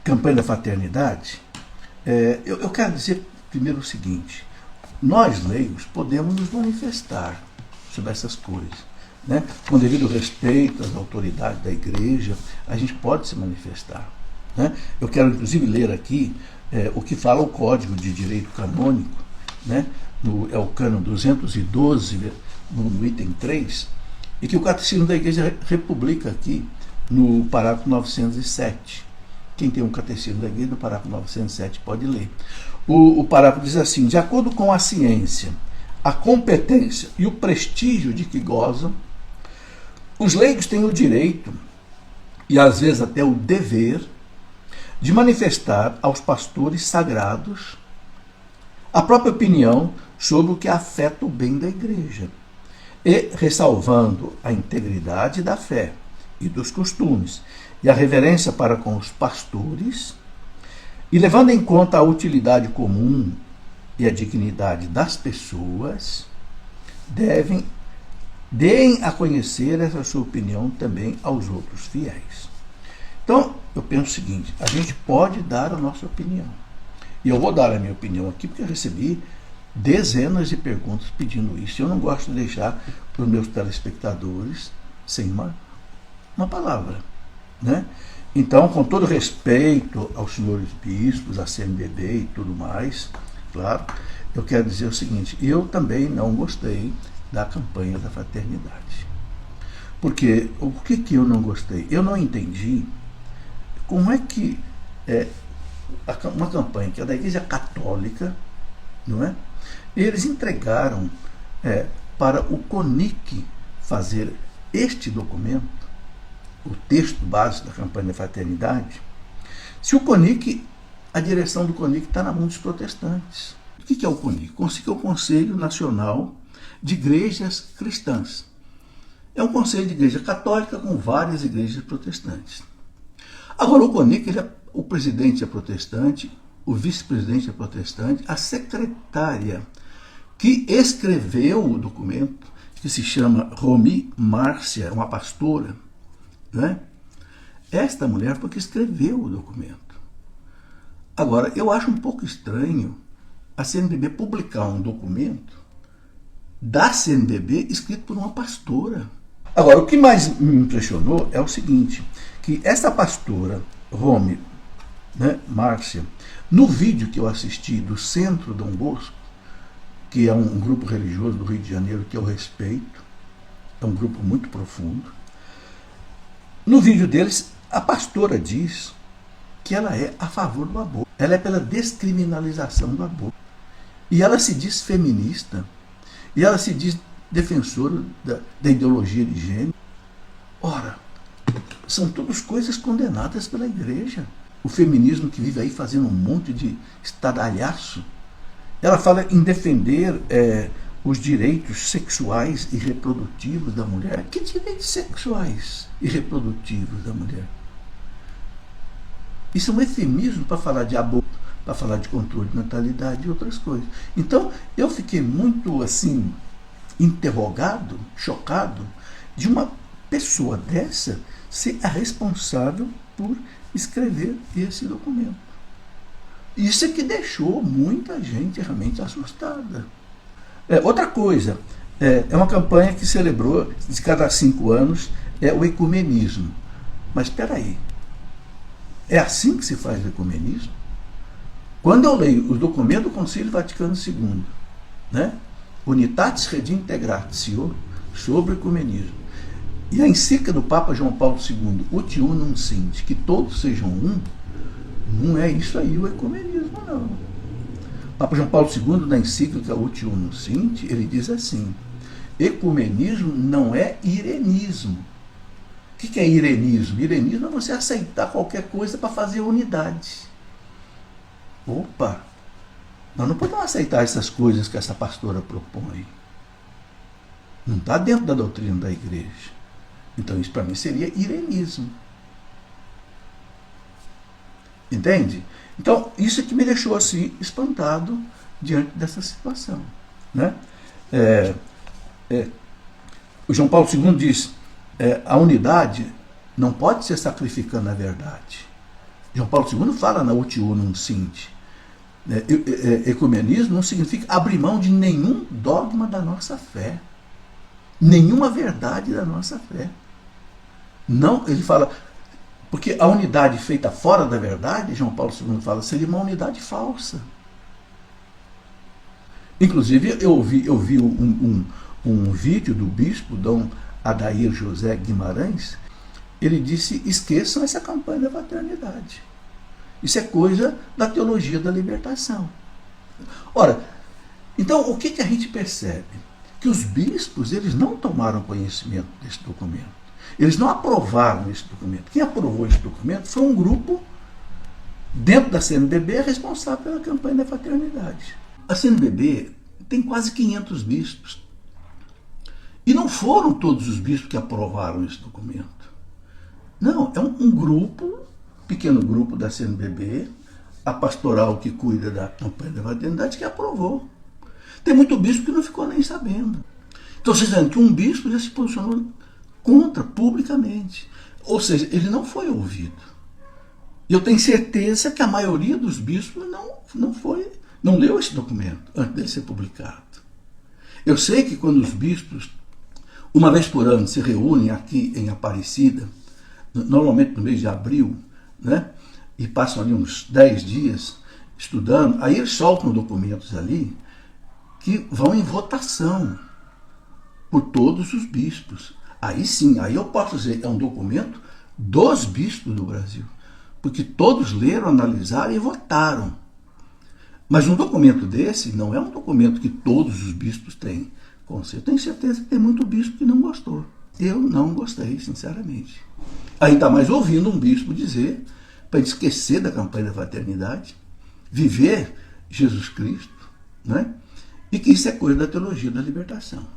campanha da fraternidade, eu quero dizer primeiro o seguinte: nós, leigos, podemos nos manifestar sobre essas coisas, né? Com devido respeito às autoridades da igreja, a gente pode se manifestar, né? Eu quero inclusive ler aqui o que fala o Código de Direito Canônico, né? É o cânon 212, no item 3, e que o Catecismo da Igreja republica aqui no parágrafo 907. Quem tem um Catecismo da Igreja, no parágrafo 907, pode ler. O parágrafo diz assim: de acordo com a ciência, a competência e o prestígio de que gozam, os leigos têm o direito, e às vezes até o dever, de manifestar aos pastores sagrados a própria opinião sobre o que afeta o bem da igreja, e ressalvando a integridade da fé e dos costumes e a reverência para com os pastores, e levando em conta a utilidade comum e a dignidade das pessoas, deem a conhecer essa sua opinião também aos outros fiéis. Então, eu penso o seguinte: a gente pode dar a nossa opinião. E eu vou dar a minha opinião aqui porque eu recebi dezenas de perguntas pedindo isso. Eu não gosto de deixar os meus telespectadores sem uma palavra, né? Então, com todo respeito aos senhores bispos, à CNBB e tudo mais, claro, eu quero dizer o seguinte: eu também não gostei da campanha da fraternidade. Porque o que eu não gostei? Eu não entendi como é que uma campanha que é da Igreja Católica, não é? Eles entregaram para o CONIC fazer este documento, o texto básico da campanha da fraternidade, se o CONIC, a direção do CONIC está na mão dos protestantes. O que é o CONIC? O CONIC é o Conselho Nacional de Igrejas Cristãs. É um conselho de igreja católica com várias igrejas protestantes. Agora, o CONIC, o presidente é protestante, o vice-presidente é protestante, a secretária que escreveu o documento, que se chama Romy Márcia, uma pastora, né? Esta mulher foi que escreveu o documento. Agora, eu acho um pouco estranho a CNBB publicar um documento da CNBB escrito por uma pastora. Agora, o que mais me impressionou é o seguinte, que essa pastora, Romy, né, Márcia, no vídeo que eu assisti do Centro Dom Bosco, que é um grupo religioso do Rio de Janeiro que eu respeito, é um grupo muito profundo, no vídeo deles, a pastora diz que ela é a favor do aborto. Ela é pela descriminalização do aborto. E ela se diz feminista, e ela se diz defensora da ideologia de gênero. Ora, são todas coisas condenadas pela igreja. O feminismo que vive aí fazendo um monte de estardalhaço. Ela fala em defender os direitos sexuais e reprodutivos da mulher. Que direitos sexuais e reprodutivos da mulher? Isso é um eufemismo para falar de aborto, para falar de controle de natalidade e outras coisas. Então, eu fiquei muito, assim, interrogado, chocado, de uma pessoa dessa ser a responsável por escrever esse documento. Isso é que deixou muita gente realmente assustada. Outra coisa, é uma campanha que celebrou, de cada 5 anos, o ecumenismo. Mas espera aí, é assim que se faz o ecumenismo? Quando eu leio os documentos do Concílio Vaticano II, né, Unitatis Redintegratio, sobre o ecumenismo, e a encíclica do Papa João Paulo II, Ut Unum Sint, que todos sejam um, não é isso aí o ecumenismo, não. O Papa João Paulo II, na encíclica Ut Unum Sint, ele diz assim: ecumenismo não é irenismo. O que é irenismo? Irenismo é você aceitar qualquer coisa para fazer unidade. Opa! Nós não podemos aceitar essas coisas que essa pastora propõe. Não está dentro da doutrina da igreja. Então isso para mim seria irenismo. Entende? Então isso é que me deixou assim espantado diante dessa situação, né? O João Paulo II diz: a unidade não pode ser sacrificando a verdade. João Paulo II fala na Ut Unum Sint. Ecumenismo não significa abrir mão de nenhum dogma da nossa fé, nenhuma verdade da nossa fé. Não, ele fala, porque a unidade feita fora da verdade, João Paulo II fala, seria uma unidade falsa. Inclusive, eu vi um vídeo do bispo Dom Adair José Guimarães. Ele disse, esqueçam essa campanha da fraternidade. Isso é coisa da teologia da libertação. Ora, então o que a gente percebe? Que os bispos, eles não tomaram conhecimento desse documento. Eles não aprovaram esse documento. Quem aprovou esse documento foi um grupo dentro da CNBB responsável pela campanha da fraternidade. A CNBB tem quase 500 bispos. E não foram todos os bispos que aprovaram esse documento. Não, é um grupo, pequeno grupo da CNBB, a pastoral que cuida da campanha da fraternidade, que aprovou. Tem muito bispo que não ficou nem sabendo. Então, vocês sabem que um bispo já se posicionou contra publicamente. Ou seja, ele não foi ouvido. E eu tenho certeza que a maioria dos bispos não leu esse documento antes dele ser publicado. Eu sei que quando os bispos, uma vez por ano, se reúnem aqui em Aparecida, normalmente no mês de abril, né, e passam ali uns 10 dias estudando, aí eles soltam documentos ali que vão em votação por todos os bispos. Aí sim, aí eu posso dizer, é um documento dos bispos do Brasil, porque todos leram, analisaram e votaram. Mas um documento desse não é um documento que todos os bispos têm. Eu tenho certeza que tem muito bispo que não gostou. Eu não gostei, sinceramente. Ainda mais ouvindo um bispo dizer para esquecer da campanha da fraternidade, viver Jesus Cristo, né? E que isso é coisa da teologia da libertação.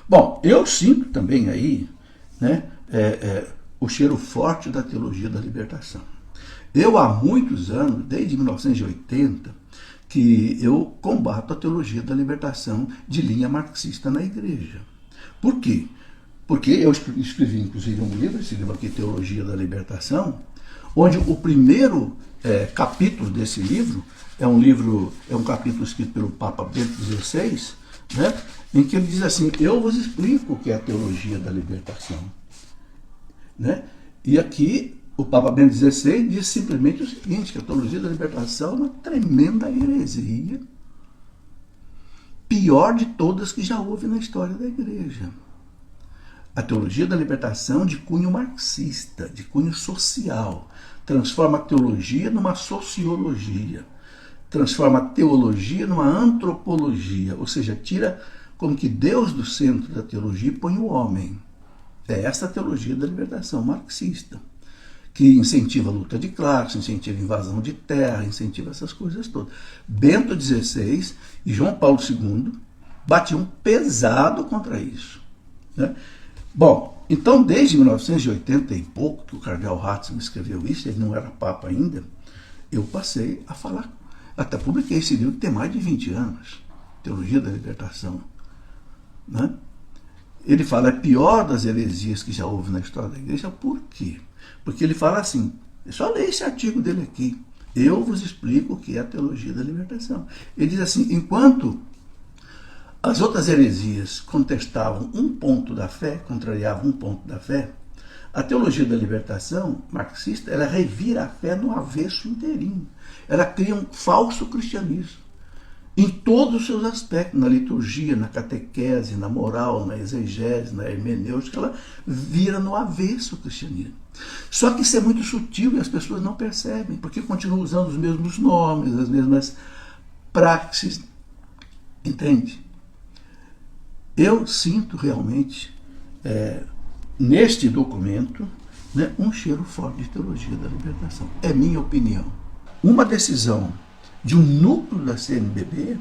Bom, eu sinto também aí, né, o cheiro forte da teologia da libertação. Eu há muitos anos, desde 1980, que eu combato a teologia da libertação de linha marxista na igreja. Por quê? Porque eu escrevi, inclusive, um livro, esse livro aqui, Teologia da Libertação, onde o primeiro capítulo desse livro é um capítulo escrito pelo Papa Bento XVI, né, em que ele diz assim, eu vos explico o que é a teologia da libertação. Né? E aqui o Papa Bento XVI diz simplesmente o seguinte, que a teologia da libertação é uma tremenda heresia, pior de todas que já houve na história da igreja. A teologia da libertação de cunho marxista, de cunho social, transforma a teologia numa sociologia, transforma a teologia numa antropologia, ou seja, tira como que Deus do centro da teologia e põe o homem. É essa a teologia da libertação marxista, que incentiva a luta de classes, incentiva a invasão de terra, incentiva essas coisas todas. Bento XVI e João Paulo II batiam pesado contra isso. Né? Bom, então desde 1980 e pouco, que o cardeal Ratzinger escreveu isso, ele não era papa ainda, eu passei a falar, até publiquei esse livro que tem mais de 20 anos, Teologia da Libertação. Né? Ele fala, é pior das heresias que já houve na história da igreja. Por quê? Porque ele fala assim, é só ler esse artigo dele aqui, eu vos explico o que é a teologia da libertação. Ele diz assim, enquanto as outras heresias contestavam um ponto da fé, contrariavam um ponto da fé, a teologia da libertação marxista, ela revira a fé no avesso inteirinho. Ela cria um falso cristianismo. Em todos os seus aspectos, na liturgia, na catequese, na moral, na exegese, na hermenêutica, ela vira no avesso o cristianismo. Só que isso é muito sutil e as pessoas não percebem, porque continuam usando os mesmos nomes, as mesmas praxes. Entende? Eu sinto realmente, neste documento, né, um cheiro forte de teologia da libertação. É minha opinião. Uma decisão de um núcleo da CNBB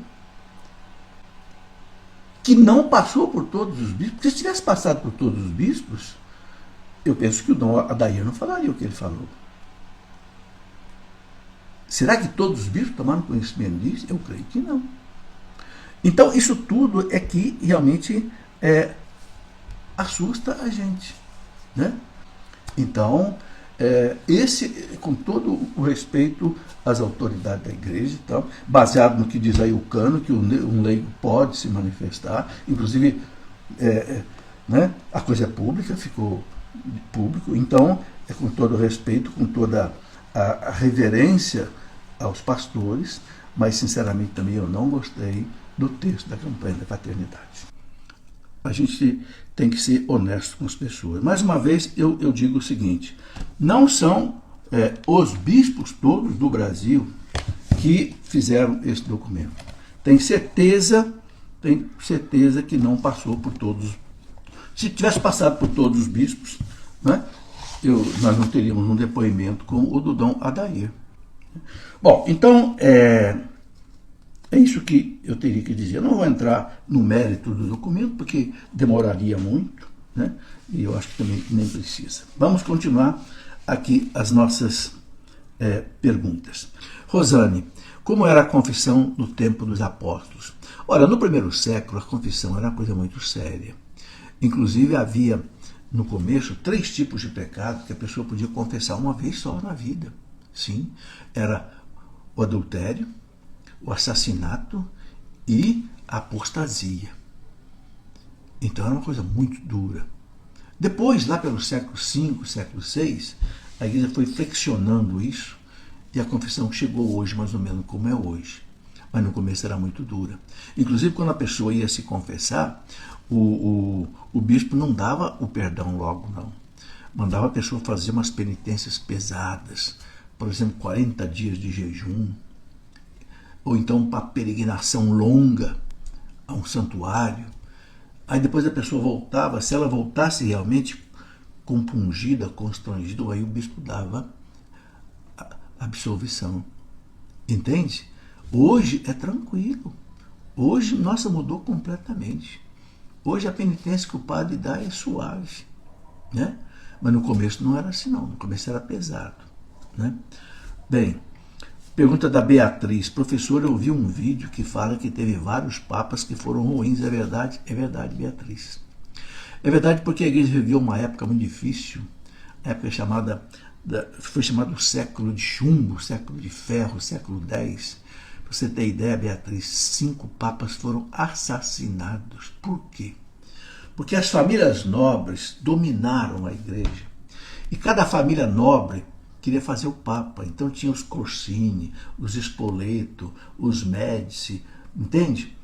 que não passou por todos os bispos, porque se tivesse passado por todos os bispos, eu penso que o Dom Adair não falaria o que ele falou. Será que todos os bispos tomaram conhecimento disso? Eu creio que não. Então, isso tudo é que realmente assusta a gente. Né? Então, esse, com todo o respeito às autoridades da igreja e tal, baseado no que diz aí o cano, que um leigo pode se manifestar, inclusive né, a coisa é pública, ficou público, então, com todo o respeito, com toda a reverência aos pastores, mas sinceramente também eu não gostei do texto da campanha da paternidade. A gente tem que ser honesto com as pessoas. Mais uma vez, eu digo o seguinte, não são os bispos todos do Brasil que fizeram esse documento. Tenho certeza que não passou por todos. Se tivesse passado por todos os bispos, né, nós não teríamos um depoimento com o do Dom Adair. Bom, então, é isso que eu teria que dizer. Eu não vou entrar no mérito do documento, porque demoraria muito, né? E eu acho que também nem precisa. Vamos continuar aqui as nossas perguntas. Rosane, como era a confissão no tempo dos apóstolos? Ora, no primeiro século, a confissão era uma coisa muito séria. Inclusive, havia, no começo, 3 tipos de pecado que a pessoa podia confessar uma vez só na vida. Sim, era o adultério, o assassinato e a apostasia. Então era uma coisa muito dura. Depois, lá pelo século V, século VI, a igreja foi flexionando isso e a confissão chegou hoje mais ou menos como é hoje. Mas no começo era muito dura. Inclusive, quando a pessoa ia se confessar, o bispo não dava o perdão logo, não. Mandava a pessoa fazer umas penitências pesadas, por exemplo, 40 dias de jejum, ou então uma peregrinação longa a um santuário. Aí depois a pessoa voltava, se ela voltasse realmente compungida, constrangida, aí o bispo dava a absolvição. Entende? Hoje é tranquilo. Hoje, nossa, mudou completamente. Hoje a penitência que o padre dá é suave, né? Mas no começo não era assim, não. No começo era pesado, né? Bem, pergunta da Beatriz. Professor, eu vi um vídeo que fala que teve vários papas que foram ruins. É verdade? É verdade, Beatriz. É verdade porque a igreja viveu uma época muito difícil, a época foi chamado o século de chumbo, século de ferro, século X. Para você ter ideia, Beatriz, 5 papas foram assassinados. Por quê? Porque as famílias nobres dominaram a igreja. E cada família nobre queria fazer o papa. Então tinha os Corsini, os Spoleto, os Médici, entende?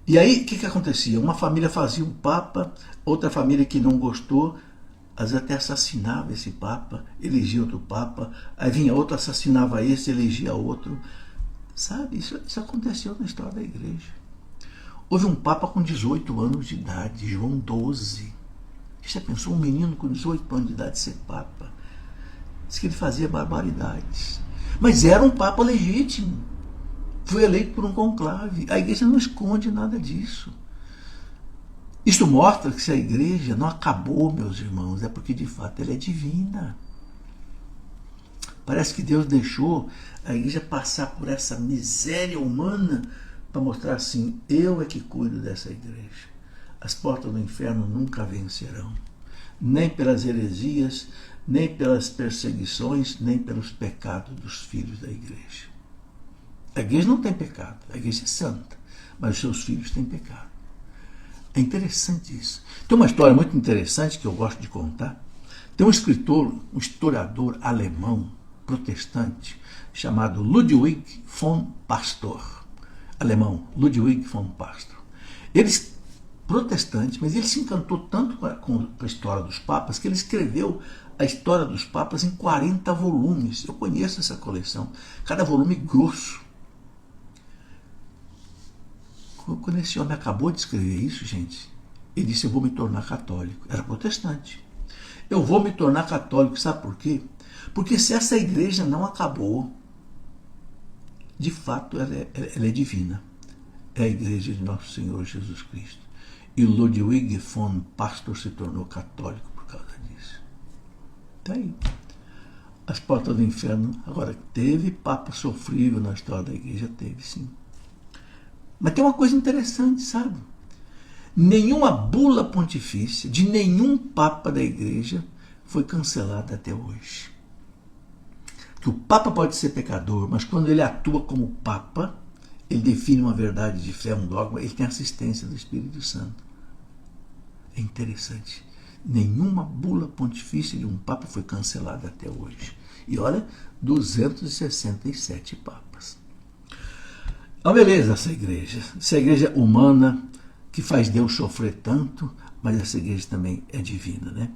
E aí, o que acontecia? Uma família fazia um papa, outra família que não gostou, às vezes até assassinava esse papa, elegia outro papa, aí vinha outro, assassinava esse, elegia outro. Sabe, isso aconteceu na história da igreja. Houve um papa com 18 anos de idade, João XII. Você pensou um menino com 18 anos de idade ser papa? Diz que ele fazia barbaridades. Mas era um papa legítimo. Foi eleito por um conclave. A igreja não esconde nada disso. Isso mostra que se a igreja não acabou, meus irmãos, é porque de fato ela é divina. Parece que Deus deixou a igreja passar por essa miséria humana para mostrar assim, eu é que cuido dessa igreja. As portas do inferno nunca vencerão. Nem pelas heresias, nem pelas perseguições, nem pelos pecados dos filhos da igreja. A igreja não tem pecado, a igreja é santa, mas os seus filhos têm pecado. É interessante isso. Tem uma história muito interessante que eu gosto de contar. Tem um escritor, um historiador alemão, protestante, chamado Ludwig von Pastor. Alemão, Ludwig von Pastor. Ele protestante, mas ele se encantou tanto com a história dos papas que ele escreveu a história dos papas em 40 volumes. Eu conheço essa coleção. Cada volume grosso. Quando esse homem acabou de escrever isso, gente, ele disse, eu vou me tornar católico. Era protestante. Eu vou me tornar católico, sabe por quê? Porque se essa igreja não acabou, de fato ela é divina. É a igreja de nosso Senhor Jesus Cristo. E Ludwig von Pastor se tornou católico por causa disso. Está aí. As portas do inferno. Agora, teve papa sofrível na história da igreja? Teve, sim. Mas tem uma coisa interessante, sabe? Nenhuma bula pontifícia de nenhum papa da igreja foi cancelada até hoje. que o Papa pode ser pecador, mas quando ele atua como Papa, ele define uma verdade de fé, um dogma, ele tem assistência do Espírito Santo. É interessante. Nenhuma bula pontifícia de um Papa foi cancelada até hoje. E olha, 267 Papas. Então, beleza, essa igreja humana, que faz Deus sofrer tanto, mas essa igreja também é divina, né?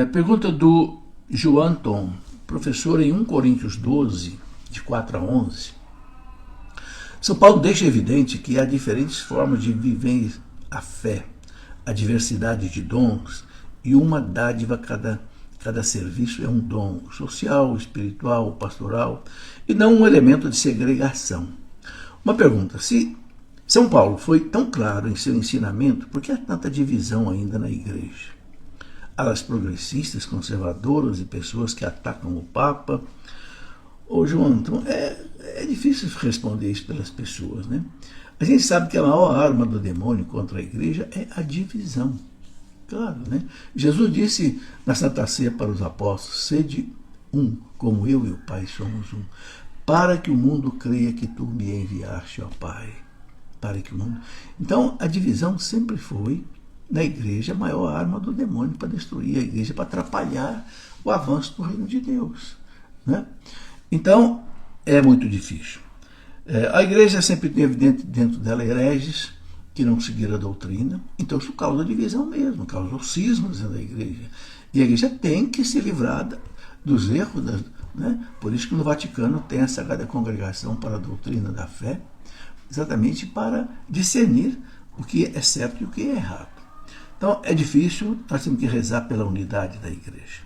Pergunta do João Tom, professor, em 1 Coríntios 12, de 4 a 11, São Paulo deixa evidente que há diferentes formas de viver a fé, a diversidade de dons, e uma dádiva, cada serviço é um dom social, espiritual, pastoral, e não um elemento de segregação. Uma pergunta: se São Paulo foi tão claro em seu ensinamento, por que há tanta divisão ainda na igreja? Alas progressistas, conservadoras e pessoas que atacam o Papa? Ô João, então é difícil responder isso pelas pessoas, né? A gente sabe que a maior arma do demônio contra a igreja é a divisão. Claro, né? Jesus disse na Santa Ceia para os apóstolos: sede um, como eu e o Pai somos um, para que o mundo creia que tu me enviaste, ó Pai. Para que o mundo... Então, a divisão sempre foi, na igreja, a maior arma do demônio para destruir a igreja, para atrapalhar o avanço do reino de Deus, né? Então, é muito difícil. A igreja sempre teve dentro dela hereges que não seguiram a doutrina, então isso causa divisão mesmo, causa cismas da igreja. E a igreja tem que se livrar dos erros, né? Por isso que no Vaticano tem a Sagrada Congregação para a Doutrina da Fé, exatamente para discernir o que é certo e o que é errado. Então é difícil, nós temos que rezar pela unidade da igreja.